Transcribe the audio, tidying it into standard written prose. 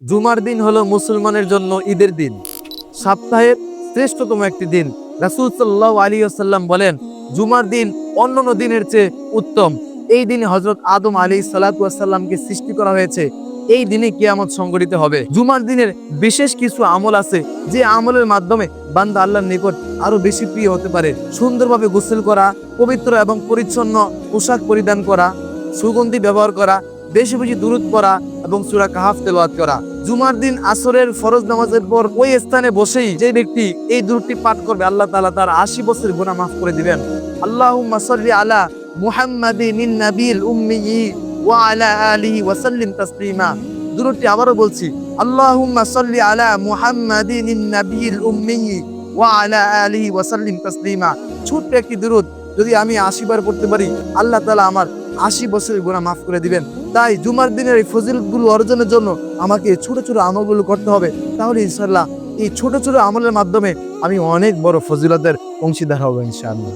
জুমার দিন হলো মুসলমানের জন্য ঈদের দিন, সপ্তাহের শ্রেষ্ঠতম একটি দিন। রাসূল সাল্লাল্লাহু আলাইহি ওয়াসাল্লাম বলেন, জুমার দিন অন্যান্য দিনের চেয়ে উত্তম। এই দিনে হযরত আদম আলাইহিস সালাতু ওয়াস সালামকে সৃষ্টি করা হয়েছে। এই দিনে কিয়ামত সংঘটিত হবে। জুমার দিনের বিশেষ কিছু আমল আছে, যে আমলের মাধ্যমে বান্দা আল্লাহর নিকট আরো বেশি প্রিয় হতে পারে। সুন্দরভাবে গোসল করা, পবিত্র এবং পরিচ্ছন্ন পোশাক পরিধান করা, সুগন্ধি ব্যবহার করা, বেশি বেশি দুরূদ পড়া এবং সূরা কাহাফ তেলাওয়াত করা। জুমার দিন আসরের ফরজ নামাজের পর ওই স্থানে বসেই যে ব্যক্তি এই দুরূদটি পাঠ করবে, আল্লাহ তাআলা তার ৮০ বছরের গুনাহ মাফ করে দিবেন। আল্লাহুম্মা সাল্লি আলা মুহাম্মাদিনিন নাবিয়্যিল উম্মি ওয়া আলা আলিহি ওয়া সাল্লিম তাসলিমা। দুরূদটি আবারও বলছি, আল্লাহুম্মা সাল্লি আলা মুহাম্মাদিনিন নাবিয়্যিল উম্মি ওয়া আলা আলিহি ওয়া সাল্লিম তাসলিমা। ছোট্ট একটি দুরূদ যদি আমি ৮০ বার পড়তে পারি, আল্লাহ তাআলা আমার ৮০ বছরের গুনাহ মাফ করে দিবেন। তাই জুমার দিনের এই ফজিলতগুলো অর্জনের জন্য আমাকে ছোট ছোট আমলগুলো করতে হবে। তাহলে ইনশাআল্লাহ এই ছোট ছোট আমলের মাধ্যমে আমি অনেক বড় ফজিলতের অংশীদার হব ইনশাআল্লাহ।